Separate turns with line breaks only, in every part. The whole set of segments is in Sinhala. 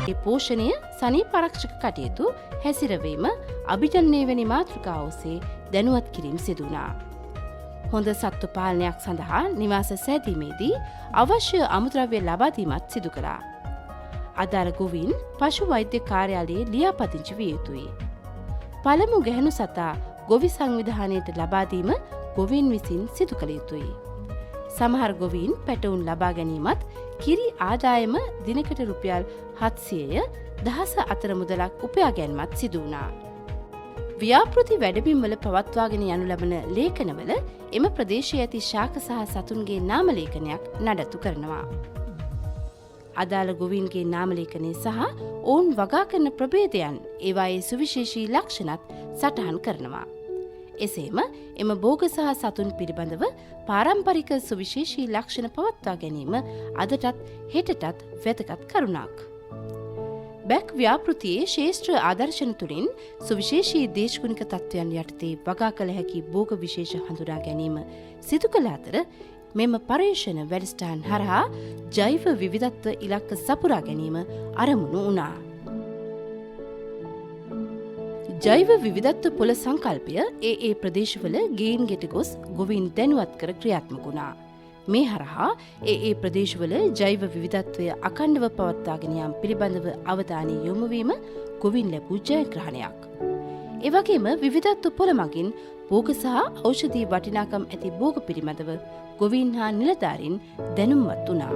ඒ පෝෂණය සනීප ආරක්ෂක කටයුතු හැසිරවීම අභිජනනය වැනි මාතෘකා ඔස්සේ දැනුවත් කිරීම සිදු වුණා. හොඳ සත්තු පාලනයක් සඳහා නිවාස සෑදීමේදී අවශ්‍ය අමුද්‍රව්‍ය ලබා දීමත් සිදු කළා. අදාළ ගොවීන් පශු වෛද්‍ය කාර්යාලයේ ලියාපදිංචි විය යුතුයි. පළමු ගැහැණු සතා ගොවි සංවිධානයට ලබා දීම ගොවීන් විසින් සිදු කළ යුතුයි. සමහර ගොවීන් පැටවුන් ලබා ගැනීමත් කිරි ආදායම දිනකට රුපියල් 700ය දහස අතර මුදලක් උපයා ගැනීමත් සිදු වුණා. ව්‍යාපෘති වැඩබිම්වල පවත්වාගෙන යනු ලබන ලේඛනවල එම ප්‍රදේශයේ ඇති ශාක සහ සතුන්ගේ නාම ලේඛනයක් නඩත්තු කරනවා. අදාළ ගොවීන්ගේ නාම ලේඛනය සහ ඔවුන් වගා කරන ප්‍රභේදයන් ඒවායේ සුවිශේෂී ලක්ෂණත් සටහන් කරනවා. එසේම එම භෝග සහ සතුන් පිළිබඳව පාරම්පරික සුවිශේෂී ලක්ෂණ පවත්වා ගැනීම අදටත් හෙටටත් වැදගත් කරුණක්. බැක් ව්‍යාපෘතියේ ශේෂ්ත්‍ර ආදර්ශන තුළින් සුවිශේෂී දේශගුණික තත්ත්වයන් යටතේ වගා කළ හැකි භෝග විශේෂ හඳුනා ගැනීම සිදු කළ අතර මෙම පර්යේෂණ වැඩසටහන් හරහා ජෛව විවිධත්ව ඉලක්ක සපුරා ගැනීම අරමුණු වුණා. ජෛව විවිධත්ව පොළ සංකල්පය ඒ ප්‍රදේශවල ගෙයින් ගෙට ගොස් ගොවීන් දැනුවත් කර ක්‍රියාත්මක වුණා. මේ හරහා ඒ ප්‍රදේශවල ජෛව විවිධත්වය අඛණ්ඩව පවත්වාගෙන යාම පිළිබඳව අවධානය යොමු වීම ගොවීන් ලැබූ ජයග්‍රහණයක්. ඒ වගේම විවිධත්ව පොළ මගින් භෝග සහ ඖෂධී වටිනාකම් ඇති භෝග පිළිබඳව ගොවීන් හා නිලධාරීන් දැනුම්වත් වුණා.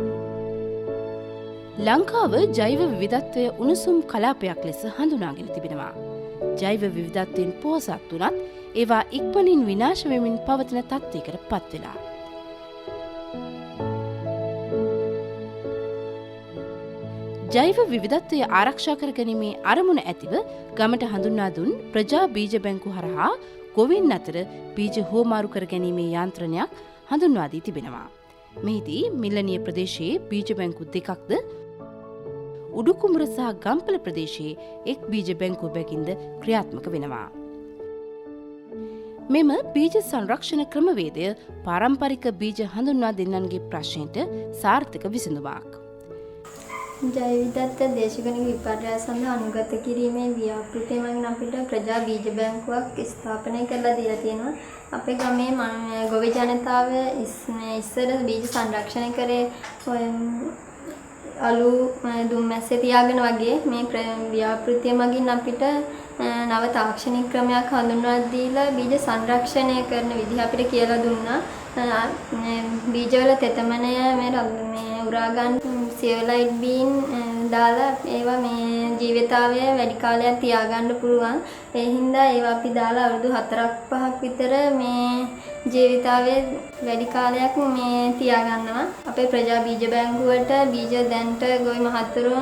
ලංකාව ජෛව විවිධත්වය උණුසුම් කලාපයක් ලෙස හඳුනාගෙන තිබෙනවා. ජෛව විවිධත්වයෙන් පෝසත් වුණත් ඒවා ඉක්මනින් විනාශ වෙමින් පවතින තත්ත්වයකට පත් වෙලා. ජෛව විවිධත්වය ආරක්ෂා කර ගැනීමේ අරමුණ ඇතිව ගමට හඳුන්වා දුන් ප්‍රජා බීජ බැංකු හරහා ගොවීන් අතර බීජ හුවමාරු කර ගැනීමේ යාන්ත්‍රණයක් හඳුන්වා දී තිබෙනවා. මෙහිදී මිල්ලනිය ප්‍රදේශයේ බීජ බැංකු දෙකක්ද උඩුකුමර සහ ගම්පල ප්‍රදේශයේ එක් බීජ බැංකුවකින්ද ක්‍රියාත්මක වෙනවා. මෙම බීජ සංරක්ෂණ ක්‍රමවේදය පාරම්පරික බීජ හඳුන්වා දෙන්නන්ගේ ප්‍රශ්නයට සාර්ථක විසඳුමක්.
ජෛව විවිධත්ව දේශගුණික විපර්යාස සඳහා අනුගත කිරීමේ ව්‍යාපෘතිය මගින් අපිට ප්‍රජා බීජ බැංකුවක් ස්ථාපනය කරලා දීලා තියෙනවා. අපේ ගමේ ගොවි ජනතාව ඉස්සර බීජ සංරක්ෂණය කරේ අලු දුම් මැස්සේ තියාගෙන වගේ මේ ව්‍යාපෘතිය මගින් අපිට නව තාක්ෂණික ක්‍රමයක් හඳුන්වා දීලා බීජ සංරක්ෂණය කරන විදිහ අපිට කියලා දුන්නා. බීජවල තෙතමනය මේ උරා ගන්න සියලයිට් බීන් දාලා ඒවා මේ ජීවිතාවය වැඩි කාලයක් තියාගන්න පුළුවන්. ඒ හින්දා ඒවා අපි දාලා අවුරුදු 4-5ක් විතර මේ ජීවිතාවය වැඩි කාලයක් මේ තියාගන්නවා. අපේ ප්‍රජා බීජ බැංකුවට බීජ දැන්ට ගොවි මහත්තුරු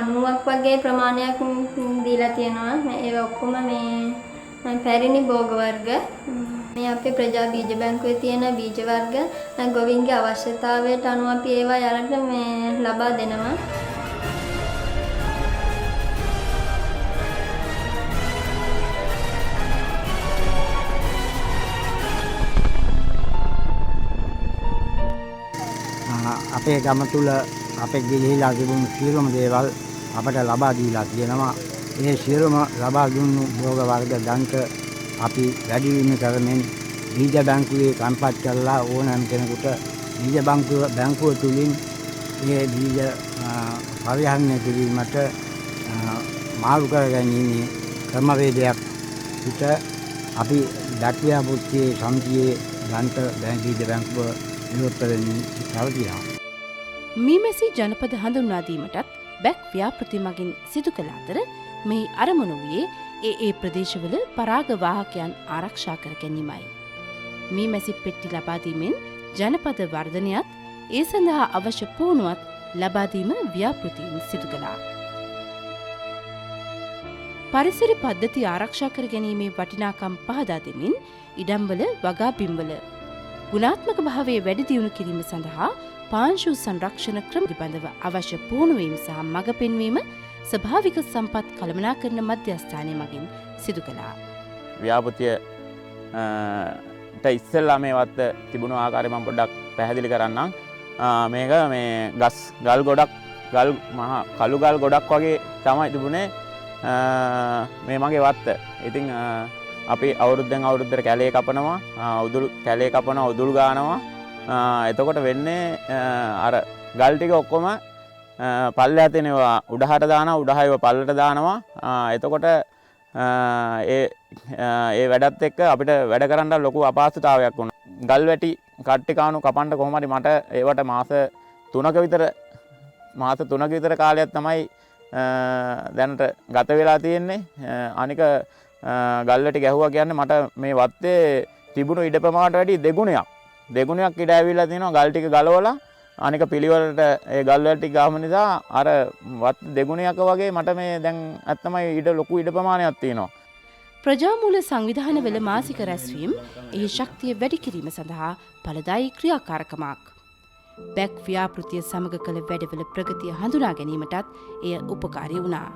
90ක් වගේ ප්‍රමාණයක් දීලා තියෙනවා. ඒවා ඔක්කොම මේ පැරණි භෝග වර්ග. මේ අපේ ප්‍රජා බීජ බැංකුවේ තියෙන බීජ වර්ග ගොවීන්ගේ අවශ්‍යතාවයට අනුව අපි ඒවා යාලට මේ ලබා දෙනවා.
අපේ ගම තුල අපේ ගිහිලා තිබුණු සියලුම දේවල් අපට ලබා දීලා තියෙනවා. මේ සියලුම ලබා දුන්නු භෝග වර්ග දන්ත අපි වැඩි වීම කරමින් බීජ බැංකුවේ කම්පත් කරලා ඕනෑම කෙනෙකුට බීජ බැංකුව තුලින් මේ බීජ පරිහරණය කිරීමට මාරු කර ගැනීමේ ක්‍රමවේදයක් පිට අපි දක්වියා පුත්තියේ සමිතියේ දන්ත බීජ බැංකුව නිරෝධයෙන් පවතිනවා.
මීමැසි ජනපද හඳුන්වා දීමටත් බැක් ව්‍යාපෘති මගින් සිදු කළ අතර මෙහි අරමුණ වූයේ ඒ ප්‍රදේශවල පරාග වාහකයන් ආරක්ෂා කර ගැනීමයි. මීමැසි පෙට්ටි ලබා දීමෙන් ජනපද වර්ධනයත් ඒ සඳහා අවශ්‍ය පුහුණුවත් ලබා දීම ව්‍යාපෘතියෙන් සිදු කළා. පරිසර පද්ධති ආරක්ෂා කර ගැනීමේ වටිනාකම් පහදා දෙමින් ඉඩම්වල වගා බිම්වල ගුණාත්මක භාවයේ වැඩි දියුණු කිරීම සඳහා පාංශු සංරක්ෂණ ක්‍රම පිළිබඳව අවශ්‍ය පුහුණු වීම සහ මඟ පෙන්වීම ස්වභාවික සම්පත් කළමනාකරණ මධ්‍යස්ථානය මගින් සිදු කළා.
ව්‍යාපෘතියට ඉස්සෙල්ලා මේවත් තිබුණු ආකාරය මම පොඩ්ඩක් පැහැදිලි කරන්නම්. මේක මේ ගල් ගොඩක් ගල් මහා කළු ගල් ගොඩක් වගේ තමයි තිබුණේ මේ මගේ වත්ත. ඉතින් අපි අවුරුද්දෙන් අවුරුද්දට කැලේ කපනවා, උදුළු කැලේ කපනවා, උදුළු ගානවා. එතකොට වෙන්නේ අර ගල් ටික ඔක්කොම පල්ලෙහා තියෙනවා උඩහට දානවා, උඩහයව පල්ලට දානවා. එතකොට ඒ වැඩත් එක්ක අපිට වැඩ කරන්න ලොකු අපහසුතාවයක් වුණා. ගල් වැටි කට්ටි කාණු කපන්න කොහොම හරි මට ඒවට මාස 3ක විතර කාලයක් තමයි දැනට ගත වෙලා තියෙන්නේ. අනික ගල් වැටි ගැහුවා කියන්නේ මට මේ වත්තේ තිබුණු ඉඩ ප්‍රමාණයට වැඩි දෙගුණයක් ඉඩ ඇවිල්ලා තිනවා ගල් ටික ගලවලා. අනික පිළිවෙලට ඒ ගල් වැටි ගාම නිසා අර වත් දෙගුණයක වගේ මට මේ දැන් ඇත්තමයි ඉඩ ලොකු ඉඩ ප්‍රමාණයක් තියෙනවා.
ප්‍රජාමූල සංවිධානවල මාසික රැස්වීම් එහි ශක්තිය වැඩි කිරීම සඳහා ඵලදායී ක්‍රියාකාරකමක්. බැක් ව්‍යාපෘතිය සමග කළ වැඩවල ප්‍රගතිය හඳුනා ගැනීමටත් එය උපකාරී වුණා.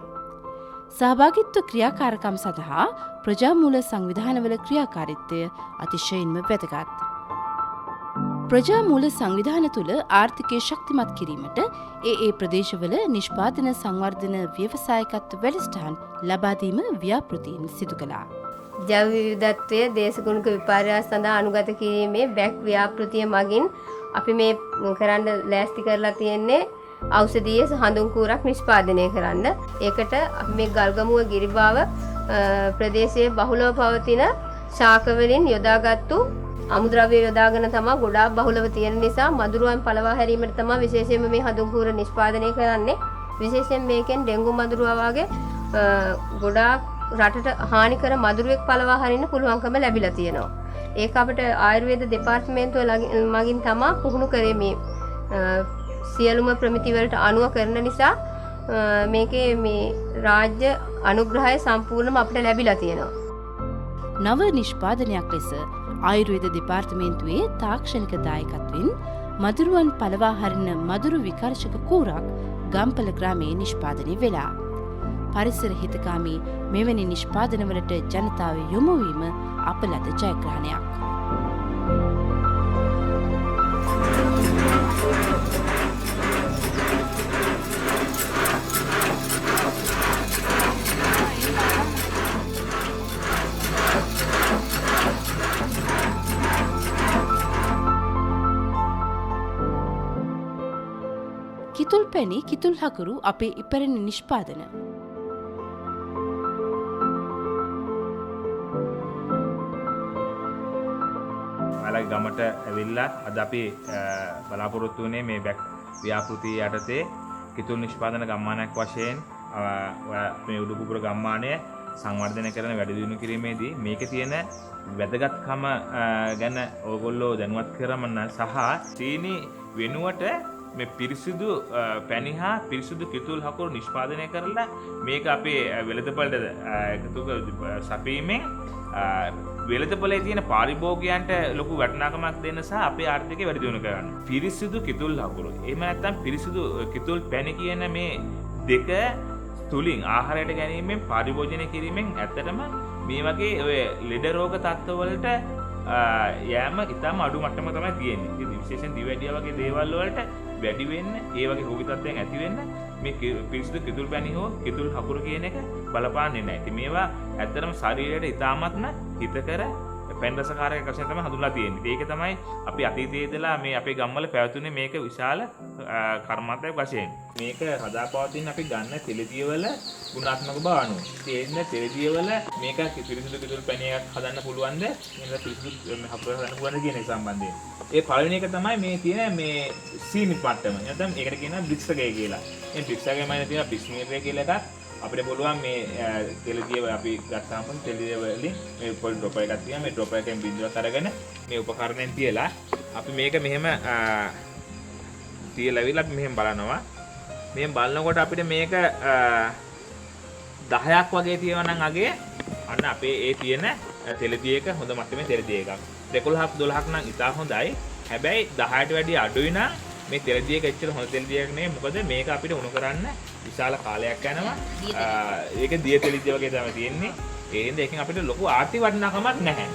සහභාගීත්ව ක්‍රියාකාරකම් සඳහා ප්‍රජාමූල සංවිධානවල ක්‍රියාකාරීත්වය අතිශයින්ම වැදගත්. ප්‍රජාමූල සංවිධාන තුළ ආර්ථිකය ශක්තිමත් කිරීමට ඒ ප්‍රදේශවල නිෂ්පාදන සංවර්ධන ව්‍යවසායකත්ව වැඩසටහන් ලබාදීම ව්‍යාපෘතීන් සිදු කළා.
ජෛව විවිධත්වය දේශගුණික විපර්යාස සඳහා අනුගත කිරීමේ බැක් ව්‍යාපෘතිය මගින් අපි මේ කරන්න ලෑස්ති කරලා තියෙන්නේ ඖෂධීය හඳුන් කූරක් නිෂ්පාදනය කරන්න. ඒකට අපි මේ ගල්ගමුව ගිරිබාව ප්‍රදේශයේ බහුලව පවතින ශාක වලින් යොදාගත්තු අමුද්‍රව්‍ය යොදාගෙන තමයි ගොඩාක් බහුලව තියෙන නිසා මදුරුවන් පළවා හැරීමට තමයි විශේෂයෙන්ම මේ හඳුන් කූර නිෂ්පාදනය කරන්නේ. විශේෂයෙන් මේකෙන් ඩෙන්ගු මදුරුවා වගේ ගොඩාක් රටට හානි කර මදුරුවෙක් පළවා හරින්න පුළුවන්කම ලැබිලා තියෙනවා. ඒක අපිට ආයුර්වේද දෙපාර්තමේන්තුව මගින් තමයි පුහුණු කරේ මේ සියලුම ප්‍රමිති වලට අනුව කරන නිසා මේකේ මේ රාජ්‍ය අනුග්‍රහය සම්පූර්ණයෙන්ම අපිට ලැබිලා තියෙනවා.
නව නිෂ්පාදනයක් ලෙස ආයුර්වේද දෙපාර්තමේන්තුවේ තාක්ෂණික දායකත්වයෙන් මදුරුවන් පළවා හරින මදුරු විකර්ශක කූරක් ගම්පල ග්‍රාමයේ නිෂ්පාදනය වෙලා. පරිසර හිතකාමී මෙවැනි නිෂ්පාදනවලට ජනතාව යොමු වීම අප ලද ජයග්‍රහණයක්. කිතුල් පැණි කිතුල් හකුරු අපේ ඉපැරණි නිෂ්පාදන.
ඔයාලගේ ගමට ඇවිල්ලා අද අපි බලාපොරොත්තු වෙන්නේ මේ බැක් ව්‍යාපෘතිය යටතේ කිතුල් නිෂ්පාදන ගම්මානයක් වශයෙන් මේ උඩුකුපුර ගම්මානය සංවර්ධනය කරන වැඩ දියුණු කිරීමේදී මේකේ තියෙන වැදගත්කම ගැන ඕගොල්ලෝ දැනුවත් කරමන්න සහ සීනි වෙනුවට මේ පිරිසිදු පැණි හා පිරිසිදු කිතුල් හකුරු නිෂ්පාදනය කරලා මේක අපේ වෙළඳපළට එකතු සපීමෙන් වෙළඳපොලේ තියෙන පාරිභෝගිකයන්ට ලොකු වටිනාකමක් දෙන්න සහ අපේ ආර්ථිකය වැඩි දියුණු කරන්න. පිරිසිදු කිතුල් හකුරු. එහෙම නැත්නම් පිරිසිදු කිතුල් පැණි කියන මේ දෙක තුලින් ආහාරයට ගැනීමෙන් පරිභෝජනය කිරීමෙන් ඇත්තටම මේ වගේ ඔය ලෙඩ රෝග තත්ත්වවලට යෑම ඉතාම අඩු මට්ටමක තමයි තියෙන්නේ. ඉතින් විශේෂයෙන් දිවැඩිය වගේ දේවල් වලට වැඩි වෙන්න, ඒ වගේ රෝගී තත්ත්වයන් ඇති වෙන්න මේ පිරිසිදු කිතුල් පැණි හෝ කිතුල් හකුරු කියන එක බලපාන්නේ නැහැ. ඉතින් මේවා ඇත්තටම ශරීරයට ඉතාමත්ම හිතකර පැන් රසකාරක වශයෙන් තමයි හඳුන්වලා තියෙන්නේ. ඒක තමයි අපි අතීතයේ ඉඳලා මේ අපේ ගම්වල පැවතුනේ මේක විශාල කර්මාන්තයක් වශයෙන්. මේක හදාපවතින අපි ගන්න තෙලදියවල ගුණාත්මක බව අනුව. තේන්න තෙලදියවල මේක පිරිසිදු කිතුල් පැණියක් හදන්න පුළුවන්ද? එහෙනම් පිරිසිදු හකුරු හදන්න පුළුවන්ද කියන එක සම්බන්ධයෙන්. ඒ පළවෙනි එක තමයි මේ තියෙන මේ සීනි මට්ටම. නැත්නම් ඒකට කියනවා බ්ලික්සගේ කියලා. මේ බ්ලික්සගේ මයින තියෙනවා බිස්මීරේ කියලා එකක්. අපිට පුළුවන් මේ තෙලදියව අපි ගත්තාම තෙලදියව වලින් මේ පොල් ඩ්‍රොපර් එකක් තියෙනවා. මේ ඩ්‍රොපර් එකෙන් බින්දුවක් අරගෙන මේ උපකරණයෙන් තියලා අපි මේක මෙහෙම තියලා විලා අපි මෙහෙම බලනවා. මෙහෙම බලනකොට අපිට මේක 10ක් වගේ තියෙනවා නම් අගේ අන්න අපේ ඒ තියෙන තෙලදියක හොඳ මට්ටමේ තෙලදිය එකක්. 11ක් 12ක් නම් ඉතා හොඳයි. හැබැයි 10ට වැඩිය අඩුයි නම් මේ තෙලදියක එච්චර හොඳ තෙලදියක් නෙවෙයි. මොකද මේක අපිට උණු කරන්න විශාල කාලයක් යනවා. ඒක දිය තෙලදිය වගේ තමයි තියෙන්නේ. ඒ හින්දා එකෙන් අපිට ලොකු ආර්ථික වටිනාකමක් නැහැ.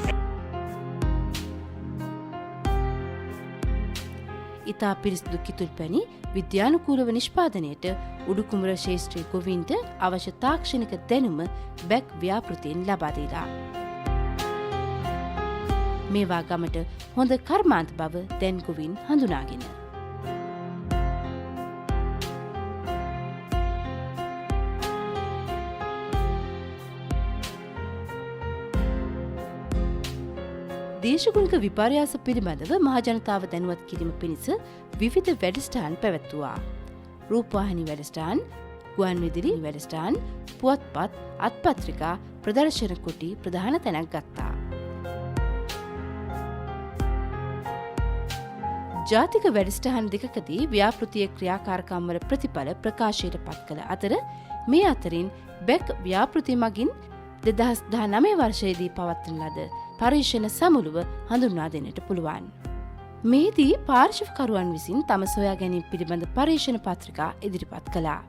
ඉතා පිරිසිදු කිතුල් පැණි විද්‍යානුකූලව නිෂ්පාදනයට උඩුකුමර ශේෂ්ත්‍රී ගොවීන්ට අවශ්‍ය තාක්ෂණික දැනුම බැක් ව්‍යාපෘතියෙන් ලබා දීලා. මේවා ගමට හොඳ කර්මාන්ත බව දැන් ගොවීන් හඳුනාගෙන. දේශගුණික විපර්යාස පිළිබඳව මහජනතාව දැනුවත් කිරීම පිණිස විවිධ වැඩසටහන් පැවැත්වුවා. රූපවාහිනී වැඩසටහන්, ගුවන් විදුලි වැඩසටහන්, පුවත්පත්, අත්පත්‍රිකා ප්‍රදර්ශන කුටි ප්‍රධාන තැනක් ගත්තා. ජාතික වැඩසටහන් දෙකකදී ව්‍යාපෘතිය ක්‍රියාකාරකම් වල ප්‍රතිඵල ප්‍රකාශයට පත් කළ අතර මේ අතරින් බැක් ව්‍යාපෘතිය මගින් 2019 වර්ෂයේදී පවත්වන ලද පරීක්ෂණ සමුළුව හඳුන්වා දෙන්නට පුළුවන්. මේදී පාර්ශවකරුවන් විසින් තම සොයා ගැනීම පිළිබඳ පරීක්ෂණ පත්‍රිකා ඉදිරිපත් කළා.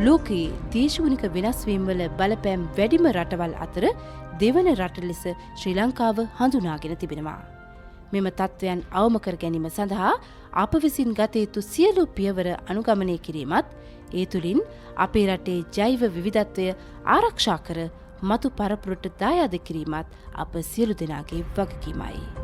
ලෝකයේ දේශගුණික වෙනස්වීම් වල බලපෑම් වැඩිම රටවල් අතර දෙවන රට ලෙස ශ්‍රී ලංකාව හඳුනාගෙන තිබෙනවා. මෙම තත්ත්වයන් අවම කර ගැනීම සඳහා අප විසින් ගත යුතු සියලු පියවර අනුගමනය කිරීමත්, ඒ තුළින් අපේ රටේ ජෛව විවිධත්වය ආරක්ෂා කර මතු පරපුරට දායාද කිරීමත් අප සියලු දෙනාගේ වගකීමයි.